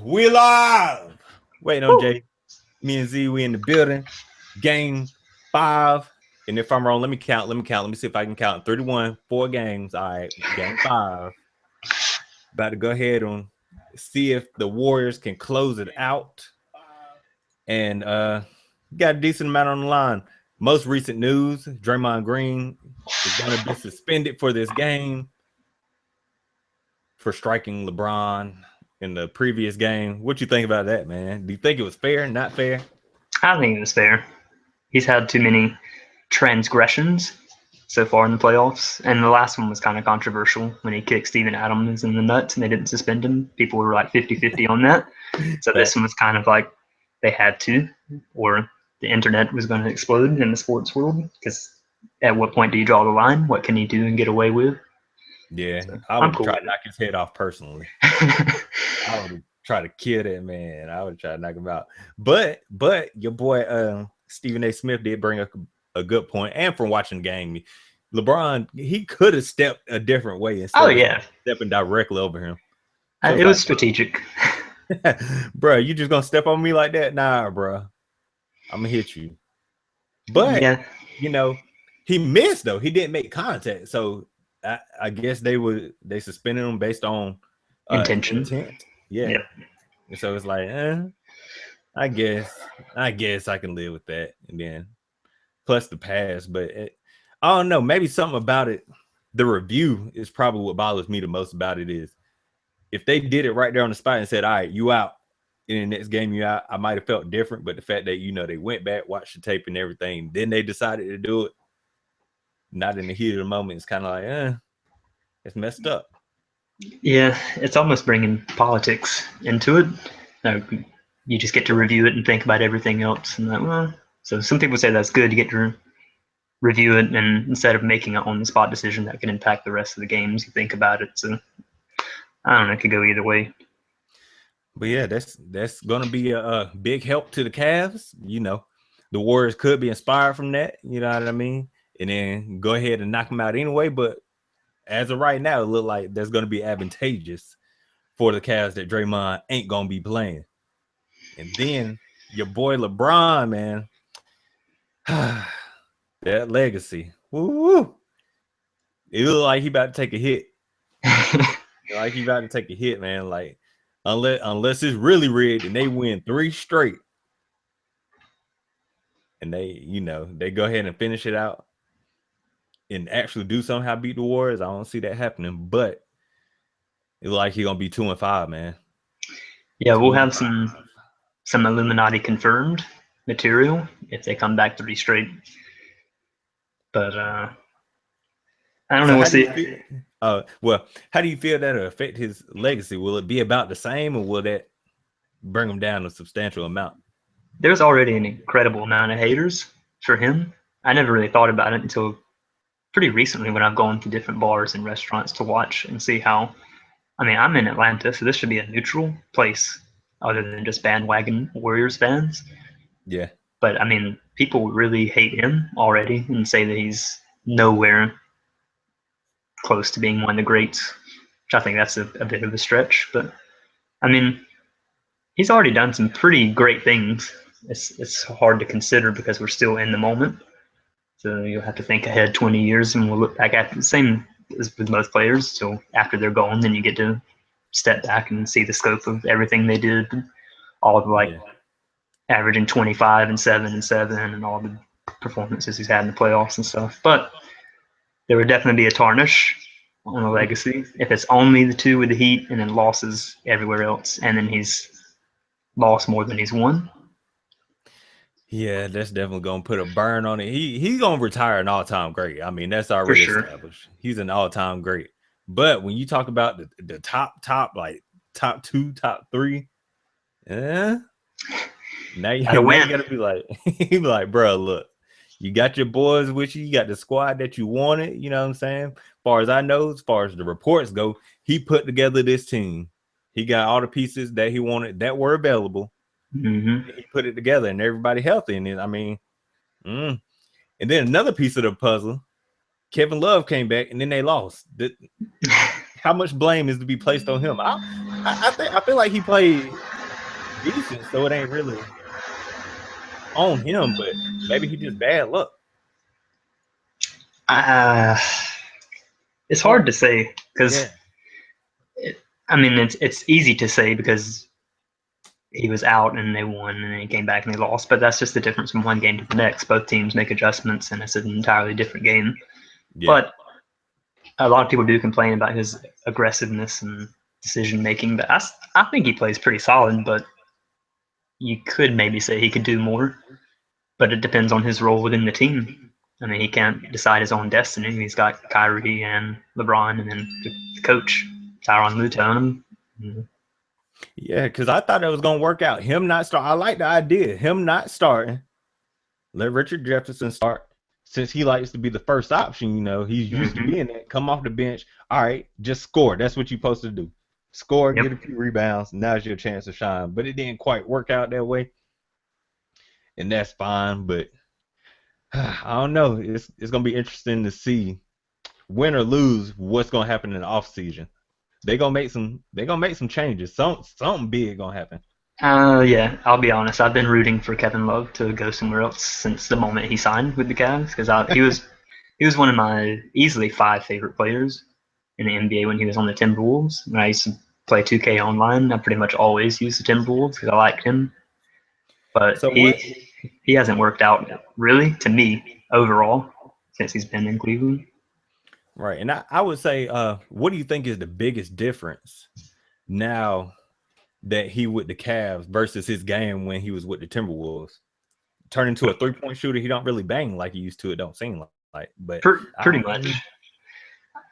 We live. Waiting on Woo. Jay. Me and Z, we in the building. Game 5. And if I'm wrong, let me count. Let me see if I can count. 31, 4 games. All right, game 5. About to go ahead and see if the Warriors can close it out. And got a decent amount on the line. Most recent news, Draymond Green is going to be suspended for this game for striking LeBron in the previous game. What you think about that, man? Do you think it was fair? Not fair? I think it was fair. He's had too many transgressions so far in the playoffs, and the last one was kind of controversial when he kicked Steven Adams in the nuts and they didn't suspend him. People were like 50-50 on that. So this one was kind of like they had to, or the internet was going to explode in the sports world, because at what point do you draw the line? What can he do and get away with? Yeah, So I I'm would cool try with to knock his head off personally. it. I would try to kill that man. I would try to knock him out. But your boy Stephen A. Smith did bring up a good point. And from watching the game, LeBron, he could have stepped a different way Oh instead of yeah, stepping directly over him. So it it's was like, strategic. bro, you just gonna step on me like that? Nah, bro. I'm gonna hit you. But Yeah, you know, he missed though. He didn't make contact. So I guess they suspended him based on intention. intent. Yeah. Yep. And so it's like, I guess I can live with that. And then plus the pass, but I don't know. Maybe something about it. The review is probably what bothers me the most about it is if they did it right there on the spot and said, "All right, you out." In the next game you out, I might have felt different. But the fact that they went back, watched the tape and everything, then they decided to do it, not in the heat of the moment, it's kind of like, it's messed up. Yeah, it's almost bringing politics into it. You just get to review it and think about everything else. And that, well, so some people say that's good. You get to review it, and instead of making an on-the-spot decision that can impact the rest of the games, you think about it. So I don't know. It could go either way. But yeah, that's gonna be a big help to the Cavs. The Warriors could be inspired from that. You know what I mean? And then go ahead and knock them out anyway. But as of right now, it look like that's gonna be advantageous for the Cavs that Draymond ain't gonna be playing. And then your boy LeBron, man, that legacy. Woo! It look like he about to take a hit. Like he about to take a hit, man. Like unless it's really rigged and they win 3 straight. And they go ahead and finish it out and actually do somehow beat the Warriors. I don't see that happening, but it looks like he's gonna be 2-5, man. Yeah, we'll have 2-5. some Illuminati confirmed material if they come back 3 straight. But I don't know. So We'll how do you see. feel? Well, how do you feel that'll affect his legacy? Will it be about the same, or will that bring him down a substantial amount? There's already an incredible amount of haters for him. I never really thought about it until pretty recently when I've gone to different bars and restaurants to watch and see how. I mean, I'm in Atlanta, so this should be a neutral place other than just bandwagon Warriors fans. Yeah. But I mean, people really hate him already and say that he's nowhere close to being one of the greats, which I think that's a bit of a stretch. But I mean, he's already done some pretty great things. It's hard to consider because we're still in the moment. So you'll have to think ahead 20 years, and we'll look back at the same as with most players. So after they're gone, then you get to step back and see the scope of everything they did, all of like averaging 25 and 7 and 7, and all the performances he's had in the playoffs and stuff. But there would definitely be a tarnish on the legacy if it's only the 2 with the Heat and then losses everywhere else, and then he's lost more than he's won. Yeah, that's definitely gonna put a burn on it. He's gonna retire an all-time great. I mean, that's already established. He's an all-time great. But when you talk about the top, like top 2, top 3, now you gotta be like, he be like, bro, look, you got your boys with you, you got the squad that you wanted. You know what I'm saying? As far as I know, as far as the reports go, he put together this team. He got all the pieces that he wanted that were available. Mm-hmm. He put it together and everybody healthy. And then, I mean, and then another piece of the puzzle, Kevin Love came back and then they lost. How much blame is to be placed on him? I feel like he played decent, so it ain't really on him, but maybe he just bad luck. It's hard to say because Yeah. I mean it's easy to say because he was out and they won and then he came back and they lost, but that's just the difference from one game to the next. Both teams make adjustments and it's an entirely different game. Yeah. But a lot of people do complain about his aggressiveness and decision making, but I think he plays pretty solid, but you could maybe say he could do more, but it depends on his role within the team. I mean, he can't decide his own destiny. He's got Kyrie and LeBron, and then the coach, Tyronn Lue, telling him. Yeah, because I thought it was gonna work out. Him not start. I like the idea. Him not starting. Let Richard Jefferson start. Since he likes to be the first option, he's used to being that. Come off the bench. All right, just score. That's what you're supposed to do. Score, get a few rebounds. Now's your chance to shine. But it didn't quite work out that way, and that's fine. But I don't know. It's gonna be interesting to see, win or lose, what's gonna happen in the offseason. They're gonna make some changes. Something big gonna happen. Yeah, I'll be honest. I've been rooting for Kevin Love to go somewhere else since the moment he signed with the Cavs because he was one of my easily 5 favorite players in the NBA when he was on the Timberwolves. When I used to play 2K online, I pretty much always used the Timberwolves because I liked him. But So what? he hasn't worked out really to me overall since he's been in Cleveland. Right, and I would say, what do you think is the biggest difference now that he with the Cavs versus his game when he was with the Timberwolves? Turn into a 3-point shooter. He don't really bang like he used to. It don't seem like, but Pretty much.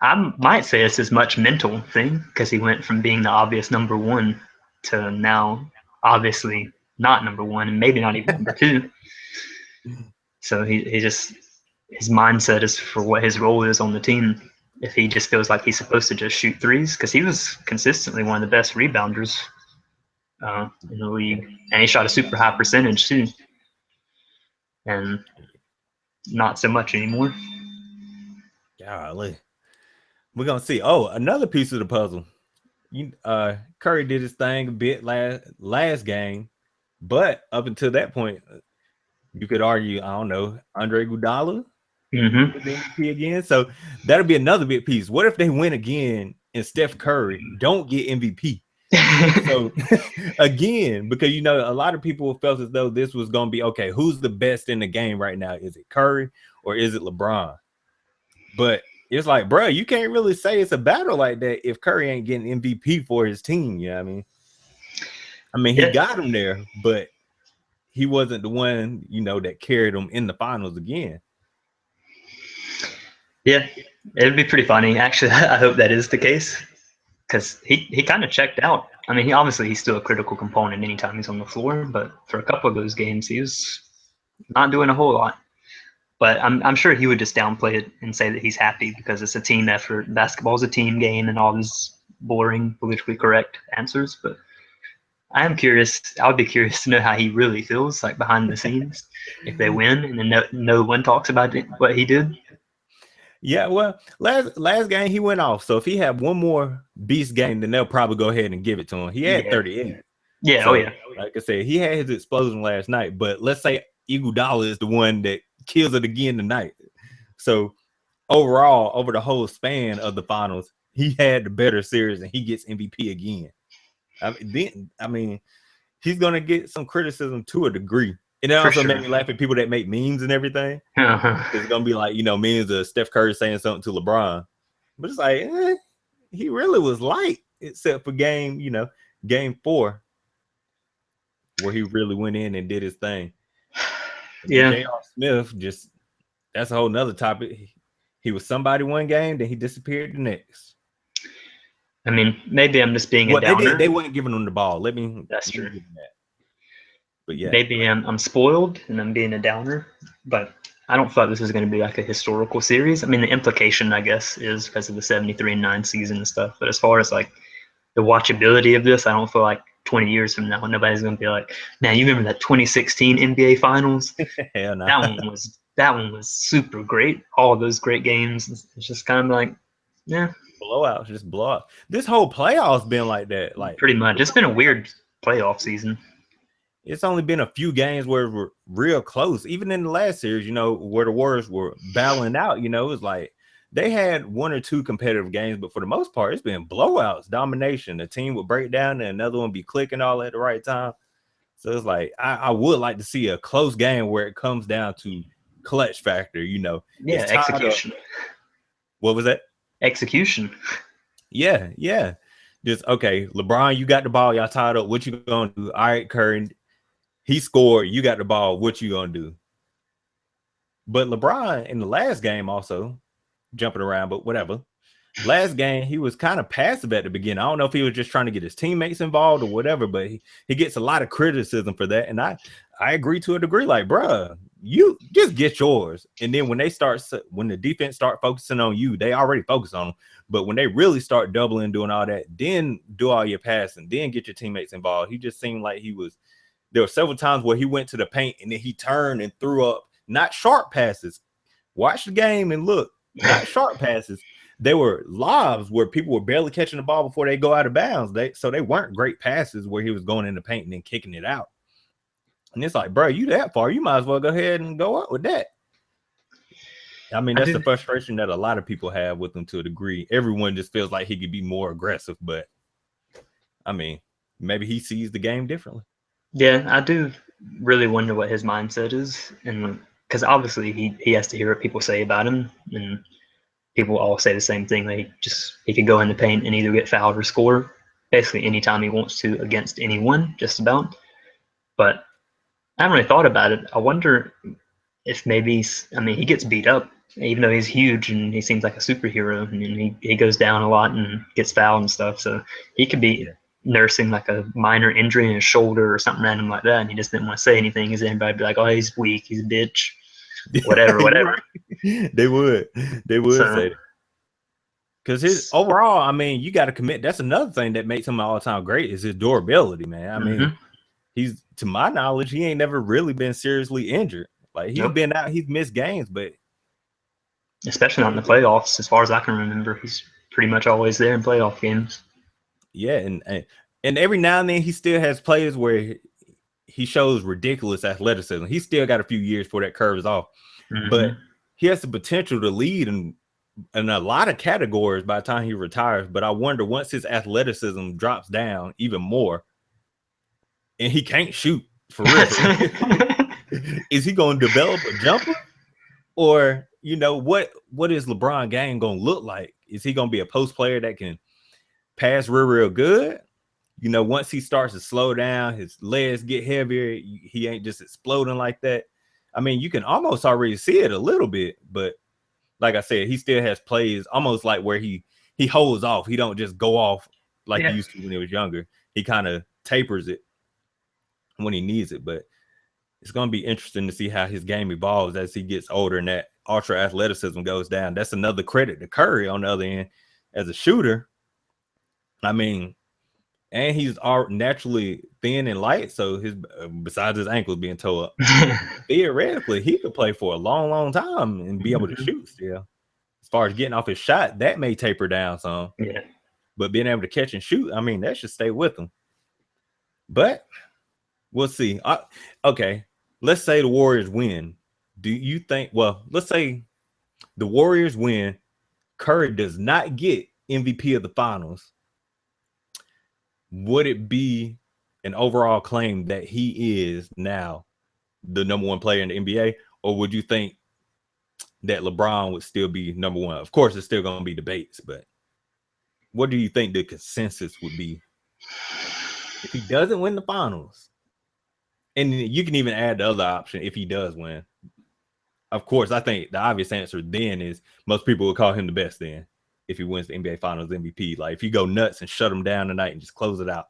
I might say it's as much mental thing because he went from being the obvious number one to now obviously not number one and maybe not even number two. So he just his mindset is for what his role is on the team. If he just feels like he's supposed to just shoot threes, because he was consistently one of the best rebounders in the league, and he shot a super high percentage too, and not so much anymore. Golly. We're gonna see. Oh, another piece of the puzzle. Curry did his thing a bit last game, but up until that point, you could argue, I don't know, Andre Iguodala was MVP again. So that'll be another big piece. What if they win again and Steph Curry don't get MVP? So again, because a lot of people felt as though this was gonna be okay. Who's the best in the game right now? Is it Curry or is it LeBron? But it's like, bro, you can't really say it's a battle like that if Curry ain't getting MVP for his team. You know what I mean? He got him there, but he wasn't the one, that carried him in the finals again. Yeah, it'd be pretty funny. Actually, I hope that is the case because he kind of checked out. I mean, he's still a critical component anytime he's on the floor, but for a couple of those games, he was not doing a whole lot. But I'm sure he would just downplay it and say that he's happy because it's a team effort. Basketball is a team game and all these boring, politically correct answers. But I am curious. I would be curious to know how he really feels, like behind the scenes, if they win and then no one talks about what he did. Yeah, well, last game he went off. So if he had one more beast game, then they'll probably go ahead and give it to him. He had 38. Yeah, so, like I said, he had his explosion last night. But let's say Iguodala is the one that kills it again tonight. So overall, over the whole span of the finals, he had the better series and he gets MVP again. He's gonna get some criticism to a degree. And it also made me laugh at people that make memes and everything. It's gonna be like, memes of Steph Curry saying something to LeBron. But it's like, he really was light, except for game 4, where he really went in and did his thing. And J.R. Smith, that's a whole nother topic. He was somebody one game, then he disappeared the next. I mean, maybe I'm just being a downer. They weren't giving him the ball. That's true. That. But yeah, maybe I'm spoiled and I'm being a downer, but I don't feel like this is going to be like a historical series. I mean, the implication, I guess, is because of the 73-9 season and stuff. But as far as like the watchability of this, I don't feel like 20 years from now, nobody's going to be like, man, you remember that 2016 NBA Finals? Hell no. That one was super great. All of those great games. It's just kind of like, yeah, blowouts, just blowouts. This whole playoffs been like that. Like Pretty much. It's been a weird playoff season. it's only been a few games where we're real close. Even in the last series, you know, where the Warriors were battling out, you know, it's like they had one or two competitive games, but for the most part, it's been blowouts, domination. The team would break down and another one be clicking all at the right time. So it's like I would like to see a close game where it comes down to clutch factor, you know. Yeah, It's tied up. execution. What was that? Execution. Yeah, yeah. Just okay, LeBron, you got the ball, y'all tied up. What you gonna do? All right, Curry, he scored. You got the ball. What you gonna do? But LeBron in the last game also jumping around, but whatever. Last game, he was kind of passive at the beginning. I don't know if he was just trying to get his teammates involved or whatever, but he gets a lot of criticism for that. And I agree to a degree, like, bruh, you just get yours. And then when the defense start focusing on you, they already focus on them. But when they really start doubling, doing all that, then do all your passing, then get your teammates involved. He just seemed like there were several times where he went to the paint and then he turned and threw up not sharp passes. Watch the game and look, not sharp passes. They were lobs where people were barely catching the ball before they go out of bounds. So they weren't great passes where he was going in the paint and then kicking it out. And it's like, bro, you that far, you might as well go ahead and go up with that. I mean, that's the frustration that a lot of people have with him to a degree. Everyone just feels like he could be more aggressive, but I mean, maybe he sees the game differently. Yeah, I do really wonder what his mindset is, and because obviously he has to hear what people say about him, and people all say the same thing. Like he could go in the paint and either get fouled or score basically anytime he wants to against anyone, just about. But I haven't really thought about it. I wonder if maybe, I mean, he gets beat up, even though he's huge and he seems like a superhero. I mean, he goes down a lot and gets fouled and stuff. So he could be nursing like a minor injury in his shoulder or something random like that. And he just didn't want to say anything because everybody would be like, oh, he's weak, he's a bitch, whatever. They would say. Because his overall, I mean, you got to commit. That's another thing that makes him an all-time great is his durability, man. I mean, he's, to my knowledge, he ain't never really been seriously injured. Like he's been out, he's missed games, but especially not in the playoffs, as far as I can remember, he's pretty much always there in playoff games. Yeah, and every now and then he still has plays where he shows ridiculous athleticism. He's still got a few years before that curve is off, but he has the potential to lead in a lot of categories by the time he retires. But I wonder once his athleticism drops down even more, and he can't shoot for real, is he going to develop a jumper? Or, you know, what is LeBron game going to look like? Is he going to be a post player that can pass real good? You know, once he starts to slow down, his legs get heavier, he ain't just exploding like that. I mean, you can almost already see it a little bit, but like I said, he still has plays almost like where he holds off. He don't just go off like he used to when he was younger. He kind of tapers it when he needs it. But it's going to be interesting to see how his game evolves as he gets older and that ultra athleticism goes down. That's another credit to Curry on the other end as a shooter. I mean, and he's naturally thin and light, so his besides his ankles being tore up, theoretically he could play for a long time and be able to shoot still. As far as getting off his shot, that may taper down some. Yeah. But being able to catch and shoot, I mean, that should stay with him. But we'll see. Okay, let's say the Warriors win. Do you think? Well, let's say the Warriors win. Curry does not get MVP of the finals. Would it be an overall claim that he is now the number one player in the NBA, or would you think that LeBron would still be number one? Of course, it's still going to be debates, but what do you think the consensus would be if he doesn't win the finals? And you can even add the other option if he does win. Of course, I think the obvious answer then is most people would call him the best then if he wins the NBA Finals MVP. Like if you go nuts and shut him down tonight and just close it out,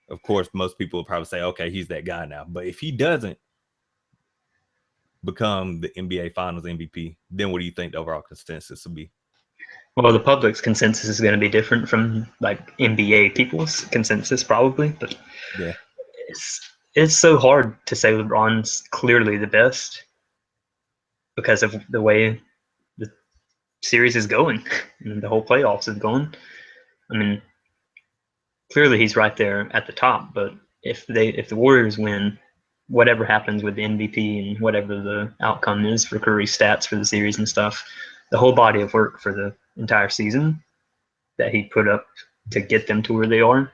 of course, most people will probably say, okay, he's that guy now. But if he doesn't become the NBA Finals MVP, then what do you think the overall consensus would be? Well, the public's consensus is going to be different from like NBA people's consensus probably, but yeah, it's so hard to say LeBron's clearly the best because of the way the series is going and the whole playoffs is going. I mean, clearly he's right there at the top, but if the Warriors win, whatever happens with the MVP and whatever the outcome is for Curry's stats for the series and stuff, the whole body of work for the entire season that he put up to get them to where they are.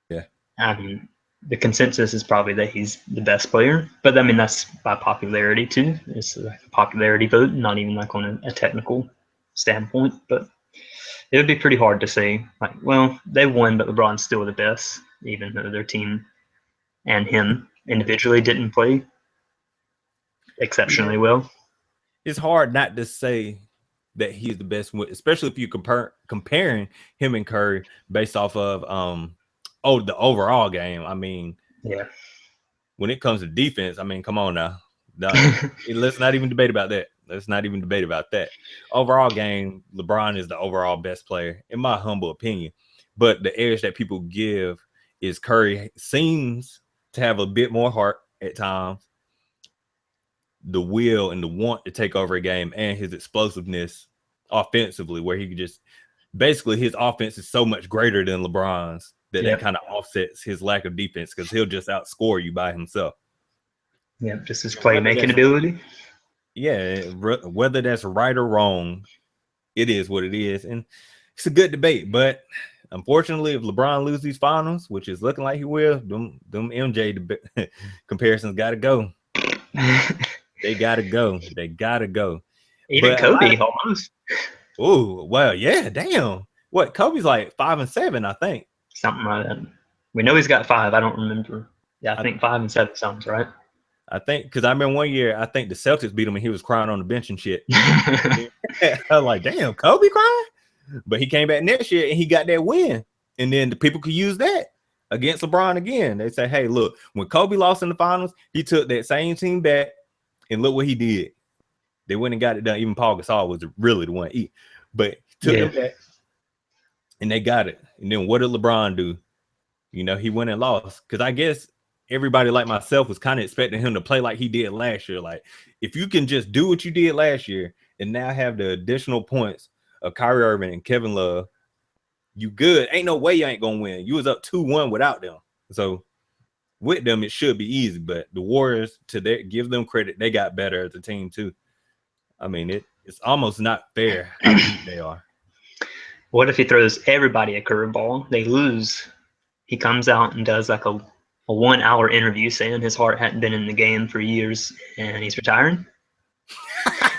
Yeah. I mean, the consensus is probably that he's the best player, but I mean that's by popularity too. It's like a popularity vote, not even like on a technical standpoint. But it would be pretty hard to say like, well, they won, but LeBron's still the best, even though their team and him individually didn't play exceptionally well. It's hard not to say that he's the best, especially if you comparing him and Curry based off of the overall game. I mean, yeah. When it comes to defense, I mean, come on now. Let's not even debate about that. Overall game, LeBron is the overall best player, in my humble opinion. But the edge that people give is Curry seems to have a bit more heart at times, the will and the want to take over a game, and his explosiveness offensively, where he could just basically his offense is so much greater than LeBron's that kind of offsets his lack of defense because he'll just outscore you by himself. Yeah, just his playmaking ability. Yeah, whether that's right or wrong, it is what it is, and it's a good debate. But unfortunately, if LeBron loses these finals, which is looking like he will, them MJ comparisons got to go. They gotta go. Even Kobe almost. Oh well, yeah. Damn. What? Kobe's like 5 and 7, I think. Something like that. We know he's got 5. I don't remember. Yeah, I think 5 and 7 sounds right. I think because I remember one year, I think the Celtics beat him and he was crying on the bench and shit. I was like, damn, Kobe crying? But he came back next year and he got that win. And then the people could use that against LeBron again. They say, hey, look, when Kobe lost in the finals, he took that same team back and look what he did. They went and got it done. Even Paul Gasol was really the one. But took them back and they got it. And then what did LeBron do? You know, he went and lost. Because I guess everybody like myself was kind of expecting him to play like he did last year. Like, if you can just do what you did last year and now have the additional points of Kyrie Irving and Kevin Love, you good. Ain't no way you ain't going to win. You was up 2-1 without them. So with them, it should be easy. But the Warriors, give them credit, they got better as a team too. I mean, it's almost not fair how deep they are. What if he throws everybody a curveball? They lose. He comes out and does like a 1-hour interview saying his heart hadn't been in the game for years and he's retiring.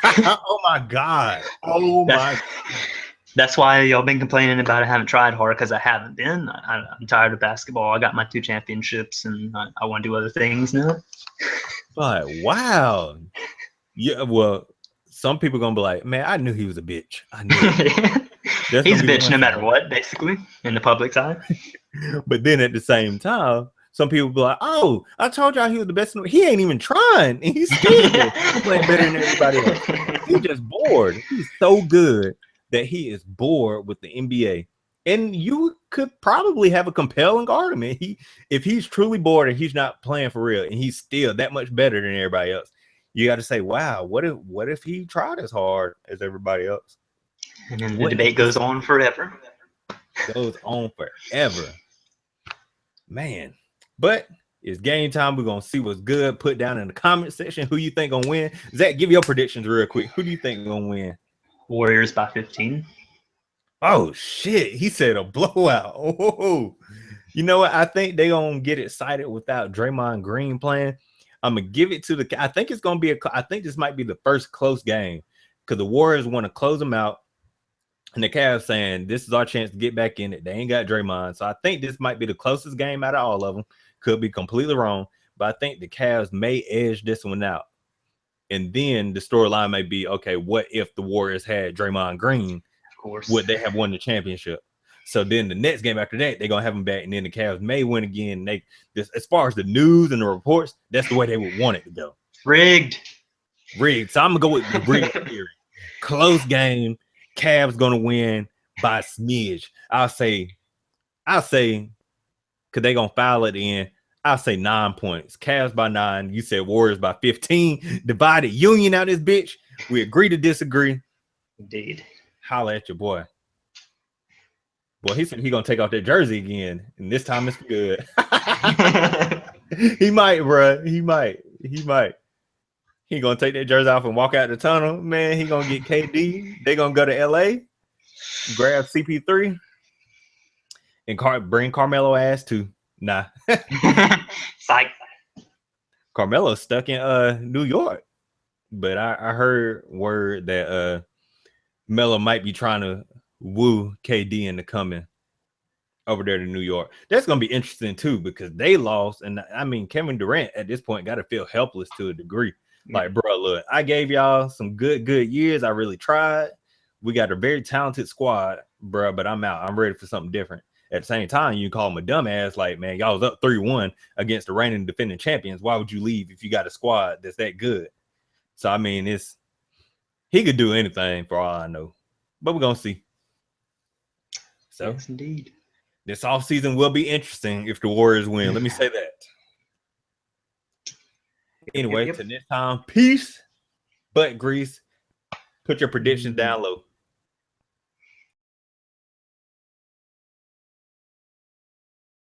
Oh my God. That's why y'all been complaining about I haven't tried hard, because I haven't been. I'm tired of basketball. I got my 2 championships and I want to do other things now. But wow. Yeah, well, some people are going to be like, man, I knew he was a bitch. I knew it. He's a bitch no matter what, basically, in the public eye. But then at the same time, some people be like, oh, I told y'all he was the best. He ain't even trying. And he's still playing better than everybody else. He's just bored. He's so good that he is bored with the NBA. And you could probably have a compelling argument. If he's truly bored and he's not playing for real and he's still that much better than everybody else, you got to say, wow, what if he tried as hard as everybody else? And then the debate goes on forever. Man. But it's game time. We're going to see what's good. Put down in the comment section who you think going to win. Zach, give your predictions real quick. Who do you think going to win? Warriors by 15. Oh, shit. He said a blowout. Oh, you know what? I think they're going to get excited without Draymond Green playing. I'm going to give it to I think it's going to be I think this might be the first close game because the Warriors want to close them out. And the Cavs saying this is our chance to get back in it. They ain't got Draymond. So I think this might be the closest game out of all of them. Could be completely wrong. But I think the Cavs may edge this one out. And then the storyline may be, okay, what if the Warriors had Draymond Green? Of course. Would they have won the championship? So then the next game after that, they're going to have them back. And then the Cavs may win again. As far as the news and the reports, that's the way they would want it to go. Rigged. So I'm going to go with the rigged theory. Close game. Cavs gonna win by a smidge. I'll say, because they gonna foul it in. I'll say 9 points. Cavs by 9. You said Warriors by 15. Divided union out this bitch. We agree to disagree. Indeed. Holla at your boy. Boy, he said he gonna take off that jersey again, and this time it's good. He might, bro. He might. He gonna take that jersey off and walk out the tunnel. Man, he gonna get KD. They gonna go to LA, grab CP3, and bring Carmelo ass too. Nah. Psych. Carmelo's stuck in New York. But I heard word that Melo might be trying to woo KD into coming over there to New York. That's gonna be interesting too, because they lost, and I mean Kevin Durant at this point got to feel helpless to a degree. Like, bro, look, I gave y'all some good years. I really tried. We got a very talented squad, bro, but I'm out. I'm ready for something different. At the same time, you call him a dumbass, like, man, y'all was up 3-1 against the reigning defending champions. Why would you leave if you got a squad that's that good? So I mean, he could do anything for all I know, but we're gonna see. So yes, indeed. This offseason will be interesting if the Warriors win. Let me say that. Anyway, till next time, peace, butt grease. Put your predictions down low.